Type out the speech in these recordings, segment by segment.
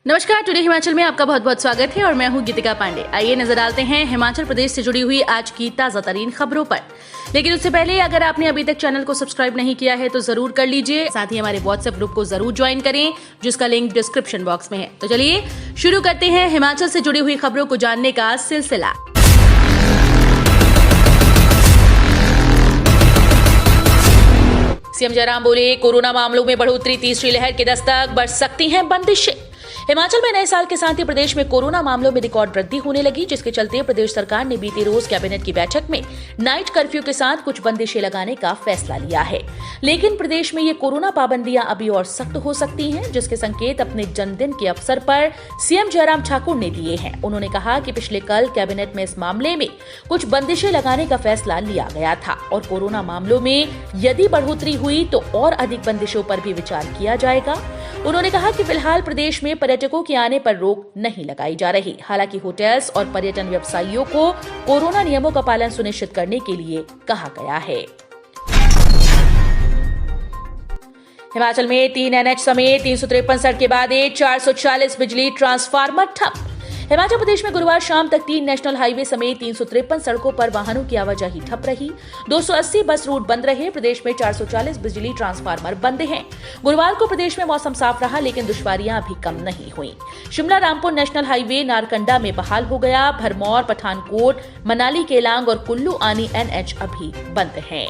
नमस्कार, टुडे हिमाचल में आपका बहुत बहुत स्वागत है और मैं हूं गीतिका पांडे। आइए नजर डालते हैं हिमाचल प्रदेश से जुड़ी हुई आज की ताजा तरीन खबरों पर। लेकिन उससे पहले अगर आपने अभी तक चैनल को सब्सक्राइब नहीं किया है तो जरूर कर लीजिए। साथ ही हमारे व्हाट्सएप ग्रुप को जरूर ज्वाइन करें, जिसका लिंक डिस्क्रिप्शन बॉक्स में है। तो चलिए शुरू करते हैं हिमाचल से जुड़ी हुई खबरों को जानने का सिलसिला। सीएम जयराम बोले, कोरोना मामलों में बढ़ोतरी, तीसरी लहर की दस्तक, बढ़ सकती हैं बंदिशें। हिमाचल में नए साल के साथ ही प्रदेश में कोरोना मामलों में रिकॉर्ड वृद्धि होने लगी, जिसके चलते प्रदेश सरकार ने बीते रोज कैबिनेट की बैठक में नाइट कर्फ्यू के साथ कुछ बंदिशें लगाने का फैसला लिया है। लेकिन प्रदेश में ये कोरोना पाबंदियां अभी और सख्त हो सकती हैं, जिसके संकेत अपने जन्मदिन के अवसर पर सीएम जयराम ठाकुर ने दिए हैं। उन्होंने कहा कि पिछले कल कैबिनेट में इस मामले में कुछ बंदिशें लगाने का फैसला लिया गया था और कोरोना मामलों में यदि बढ़ोतरी हुई तो और अधिक बंदिशों पर भी विचार किया जाएगा। उन्होंने कहा कि फिलहाल प्रदेश में पर्यटकों के आने पर रोक नहीं लगाई जा रही। हालांकि होटल्स और पर्यटन व्यवसायियों को कोरोना नियमों का पालन सुनिश्चित करने के लिए कहा गया है। हिमाचल में 3 NH समेत 353 सड़कें बाधित, 440 बिजली ट्रांसफार्मर ठप। हिमाचल प्रदेश में गुरुवार शाम तक 3 नेशनल हाईवे समेत 353 सड़कों पर वाहनों की आवाजाही ठप रही। 280 बस रूट बंद रहे। प्रदेश में 440 बिजली ट्रांसफार्मर बंद हैं। गुरुवार को प्रदेश में मौसम साफ रहा, लेकिन दुश्वारियां अभी कम नहीं हुई। शिमला रामपुर नेशनल हाईवे नारकंडा में बहाल हो गया। भरमौर, पठानकोट, मनाली, केलांग और कुल्लू आनी NH अभी बंद हैं।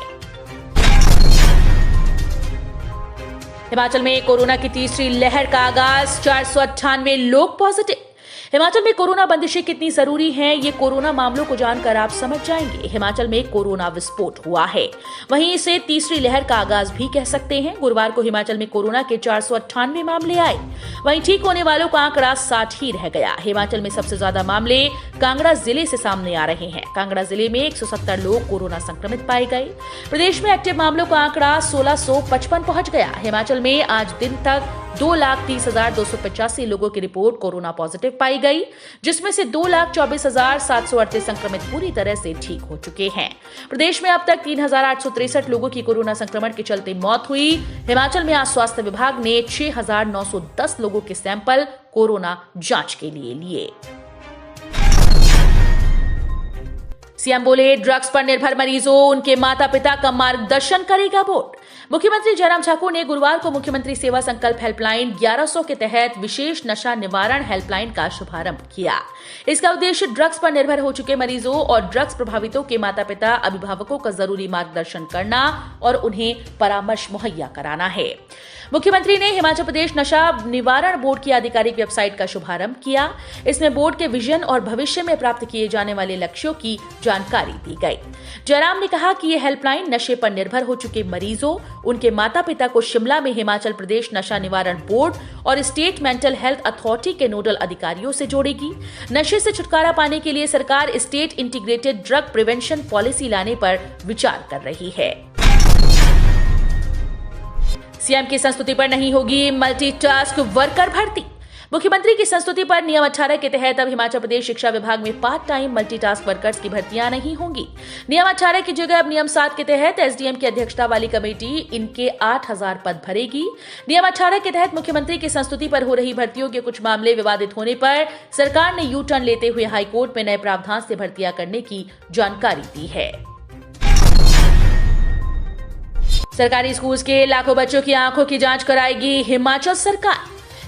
हिमाचल में कोरोना की तीसरी लहर का आगाज, 498 लोग पॉजिटिव। हिमाचल में कोरोना बंदिशें कितनी जरूरी हैं, ये कोरोना मामलों को जानकर आप समझ जाएंगे। हिमाचल में कोरोना विस्फोट हुआ है, वहीं इसे तीसरी लहर का आगाज भी कह सकते हैं। गुरुवार को हिमाचल में कोरोना के 498 मामले आए, वहीं ठीक होने वालों का आंकड़ा 60 ही रह गया। हिमाचल में सबसे ज्यादा मामले कांगड़ा जिले से सामने आ रहे हैं। कांगड़ा जिले में 170 लोग कोरोना संक्रमित पाए गए। प्रदेश में एक्टिव मामलों का आंकड़ा 1655 पहुंच गया। हिमाचल में आज दिन तक 2,30,285 लोगों की रिपोर्ट कोरोना पॉजिटिव पाई गई, जिसमें से 2,24,738 संक्रमित पूरी तरह से ठीक हो चुके हैं। प्रदेश में अब तक 3,863 लोगों की कोरोना संक्रमण के चलते मौत हुई। हिमाचल में आज स्वास्थ्य विभाग ने 6,910 लोगों के सैंपल कोरोना जांच के लिए लिए। सीएम बोले, ड्रग्स पर निर्भर मरीजों, उनके माता पिता का मार्गदर्शन करेगा बोर्ड। मुख्यमंत्री जयराम ठाकुर ने गुरुवार को मुख्यमंत्री सेवा संकल्प हेल्पलाइन 1100 के तहत विशेष नशा निवारण हेल्पलाइन का शुभारंभ किया। इसका उद्देश्य ड्रग्स पर निर्भर हो चुके मरीजों और ड्रग्स प्रभावितों के माता पिता, अभिभावकों का जरूरी मार्गदर्शन करना और उन्हें परामर्श मुहैया कराना है। मुख्यमंत्री ने हिमाचल प्रदेश नशा निवारण बोर्ड की आधिकारिक वेबसाइट का शुभारंभ किया। इसमें बोर्ड के विजन और भविष्य में प्राप्त किए जाने वाले लक्ष्यों की जानकारी दी गई। जयराम ने कहा कि यह हेल्पलाइन नशे पर निर्भर हो चुके मरीजों, उनके माता पिता को शिमला में हिमाचल प्रदेश नशा निवारण बोर्ड और स्टेट मेंटल हेल्थ अथॉरिटी के नोडल अधिकारियों से जोड़ेगी। नशे से छुटकारा पाने के लिए सरकार state integrated drug prevention policy लाने पर विचार कर रही है। सीएम की संस्तुति पर नहीं होगी मल्टीटास्क वर्कर भर्ती। मुख्यमंत्री की संस्तुति पर नियम 18 के तहत अब हिमाचल प्रदेश शिक्षा विभाग में पार्ट टाइम मल्टीटास्क वर्कर्स की भर्तियां नहीं होंगी। नियम 18 की जगह अब नियम 7 के तहत एसडीएम की अध्यक्षता वाली कमेटी इनके 8,000 पद भरेगी। नियम 18 के तहत मुख्यमंत्री की संस्तुति पर हो रही भर्तियों के कुछ मामले विवादित होने पर सरकार ने यू टर्न लेते हुए हाईकोर्ट में नए प्रावधान से भर्तियां करने की जानकारी दी है। सरकारी स्कूल के लाखों बच्चों की आंखों की जांच कराएगी हिमाचल सरकार।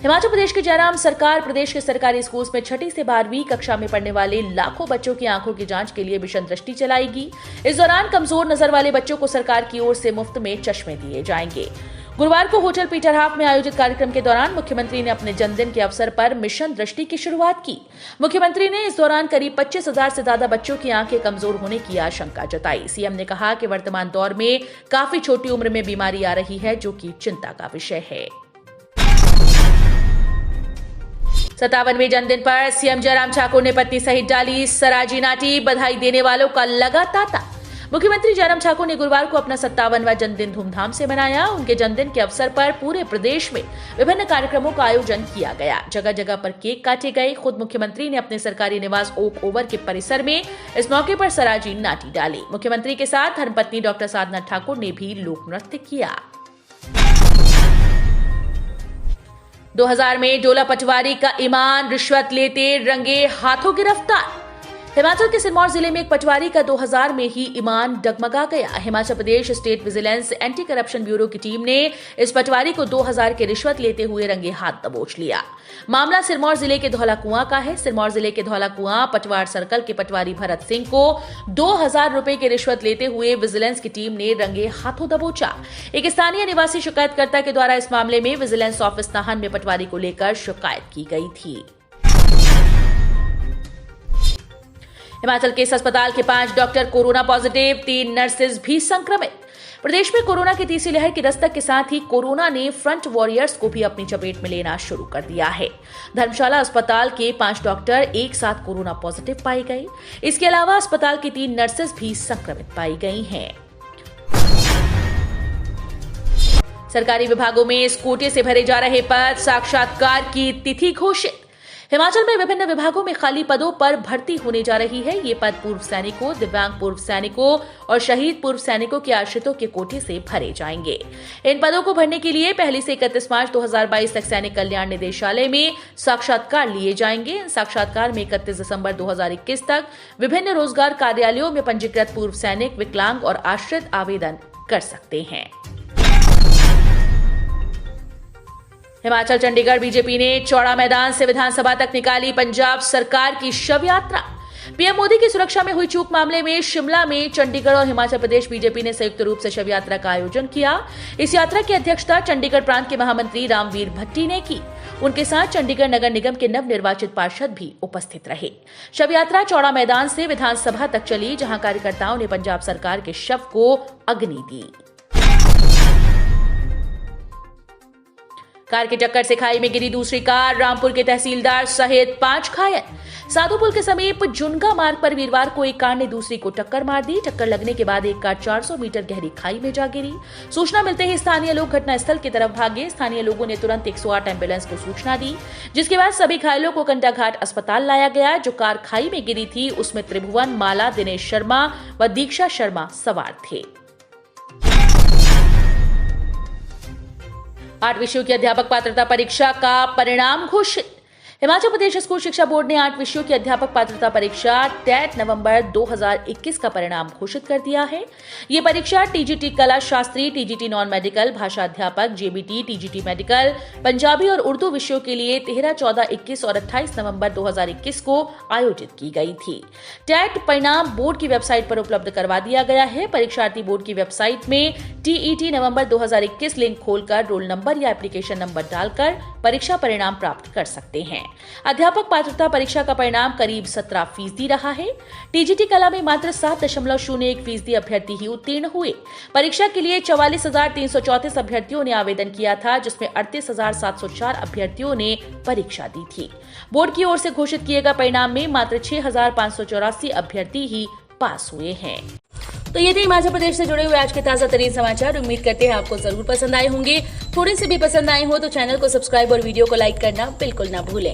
हिमाचल प्रदेश की जयराम सरकार प्रदेश के सरकारी स्कूल में 6ठी से 12वीं कक्षा में पढ़ने वाले लाखों बच्चों की आंखों की जांच के लिए मिशन दृष्टि चलाएगी। इस दौरान कमजोर नजर वाले बच्चों को सरकार की ओर से मुफ्त में चश्मे दिए जाएंगे। गुरुवार को होटल पीटर हाफ में आयोजित कार्यक्रम के दौरान मुख्यमंत्री ने अपने जन्मदिन के अवसर पर मिशन दृष्टि की शुरुआत की। मुख्यमंत्री ने इस दौरान करीब 25,000 से ज्यादा बच्चों की आंखें कमजोर होने की आशंका जताई। सीएम ने कहा कि वर्तमान दौर में काफी छोटी उम्र में बीमारी आ रही है, जो कि चिंता का विषय है। 57वें जन्मदिन पर सीएम जयराम ठाकुर ने पत्नी सहित डाली सराजी नाटी, बधाई देने वालों का लगा तांता। मुख्यमंत्री जयराम ठाकुर ने गुरुवार को अपना 57वां जन्मदिन धूमधाम से मनाया। उनके जन्मदिन के अवसर पर पूरे प्रदेश में विभिन्न कार्यक्रमों का आयोजन किया गया। जगह जगह पर केक काटे गए। खुद मुख्यमंत्री ने अपने सरकारी निवास ओक ओवर के परिसर में इस मौके पर सराजी नाटी डाली। मुख्यमंत्री के साथ धर्मपत्नी डॉक्टर साधना ठाकुर ने भी लोक नृत्य किया। 2000 में डोला पटवारी का ईमान रिश्वत लेते रंगे हाथों गिरफ्तार। हिमाचल के सिरमौर जिले में एक पटवारी का 2000 में ही ईमान डगमगा गया। Himachal Pradesh state vigilance anti corruption bureau की टीम ने इस पटवारी को 2000 की रिश्वत लेते हुए रंगे हाथ दबोच लिया। मामला सिरमौर जिले के धौलाकुआं का है। सिरमौर जिले के धौलाकुआं पटवार सर्कल के पटवारी भरत सिंह को 2000 रुपए की रिश्वत लेते हुए विजिलेंस की टीम ने रंगे हाथों दबोचा। एक स्थानीय निवासी शिकायतकर्ता के द्वारा इस मामले में विजिलेंस ऑफिस नाहन में पटवारी को लेकर शिकायत की गई थी। हिमाचल के इस अस्पताल के 5 डॉक्टर कोरोना पॉजिटिव, 3 नर्सेज भी संक्रमित। प्रदेश में कोरोना की तीसरी लहर की दस्तक के साथ ही कोरोना ने फ्रंट वॉरियर्स को भी अपनी चपेट में लेना शुरू कर दिया है। धर्मशाला अस्पताल के 5 डॉक्टर एक साथ कोरोना पॉजिटिव पाए गए। इसके अलावा अस्पताल की 3 नर्सेज भी संक्रमित पाई गई हैं। सरकारी विभागों में इस कोटे से भरे जा रहे पद, साक्षात्कार की तिथि घोषित। हिमाचल में विभिन्न विभागों में खाली पदों पर भर्ती होने जा रही है। ये पद पूर्व सैनिकों, दिव्यांग पूर्व सैनिकों और शहीद पूर्व सैनिकों के आश्रितों के कोटे से भरे जाएंगे। इन पदों को भरने के लिए 1 से 31 मार्च 2022 तक सैनिक कल्याण निदेशालय में साक्षात्कार लिए जाएंगे। इन साक्षात्कार में 31 दिसंबर 2021 तक विभिन्न रोजगार कार्यालयों में पंजीकृत पूर्व सैनिक, विकलांग और आश्रित आवेदन कर सकते हैं। हिमाचल चंडीगढ़ बीजेपी ने चौड़ा मैदान से विधानसभा तक निकाली पंजाब सरकार की शव यात्रा। पीएम मोदी की सुरक्षा में हुई चूक मामले में शिमला में चंडीगढ़ और हिमाचल प्रदेश बीजेपी ने संयुक्त रूप से शव यात्रा का आयोजन किया। इस यात्रा की अध्यक्षता चंडीगढ़ प्रांत के महामंत्री रामवीर भट्टी ने की। उनके साथ चंडीगढ़ नगर निगम के नवनिर्वाचित पार्षद भी उपस्थित रहे। शव यात्रा चौड़ा मैदान से विधानसभा तक चली, जहां कार्यकर्ताओं ने पंजाब सरकार के शव को अग्नि दी। कार की टक्कर से खाई में गिरी दूसरी कार, रामपुर के तहसीलदार सहित 5 घायल। साधुपुल के समीप जुनगा मार्ग पर वीरवार को एक कार ने दूसरी को टक्कर मार दी। टक्कर लगने के बाद एक कार 400 मीटर गहरी खाई में जा गिरी। सूचना मिलते ही स्थानीय लोग घटनास्थल की तरफ भागे। स्थानीय लोगों ने तुरंत 108 एम्बुलेंस को सूचना दी, जिसके बाद सभी घायलों को कंडाघाट अस्पताल लाया गया। जो कार खाई में गिरी थी उसमें त्रिभुवन, माला, दिनेश शर्मा व दीक्षा शर्मा सवार थे। 8 विषयों की अध्यापक पात्रता परीक्षा का परिणाम घोषित। हिमाचल प्रदेश स्कूल शिक्षा बोर्ड ने 8 विषयों की अध्यापक पात्रता परीक्षा टेट नवंबर 2021 का परिणाम घोषित कर दिया है। ये परीक्षा टीजीटी कला शास्त्री, टीजीटी नॉन मेडिकल, भाषा अध्यापक, जेबीटी, टीजीटी मेडिकल, पंजाबी और उर्दू विषयों के लिए 13, 14, 21 और 28 नवंबर 2021 को आयोजित की गई थी। टेट परिणाम बोर्ड की वेबसाइट पर उपलब्ध करवा दिया गया है। परीक्षार्थी बोर्ड की वेबसाइट में टीईटी नवंबर 2021 लिंक खोलकर रोल नंबर या एप्लीकेशन नंबर डालकर परीक्षा परिणाम प्राप्त कर सकते हैं। अध्यापक पात्रता परीक्षा का परिणाम करीब 17% रहा है। टीजीटी कला में मात्र 7.01% अभ्यर्थी ही उत्तीर्ण हुए। परीक्षा के लिए 44,334 अभ्यर्थियों ने आवेदन किया था, जिसमें 38,704 अभ्यर्थियों ने परीक्षा दी थी। बोर्ड की ओर से घोषित किए गए परिणाम में मात्र 6,584 अभ्यर्थी ही पास हुए हैं। तो ये थे हिमाचल प्रदेश से जुड़े हुए आज के ताजा तरीन समाचार। उम्मीद करते हैं आपको जरूर पसंद आए होंगे। थोड़े से भी पसंद आए हो तो चैनल को सब्सक्राइब और वीडियो को लाइक करना बिल्कुल ना भूलें।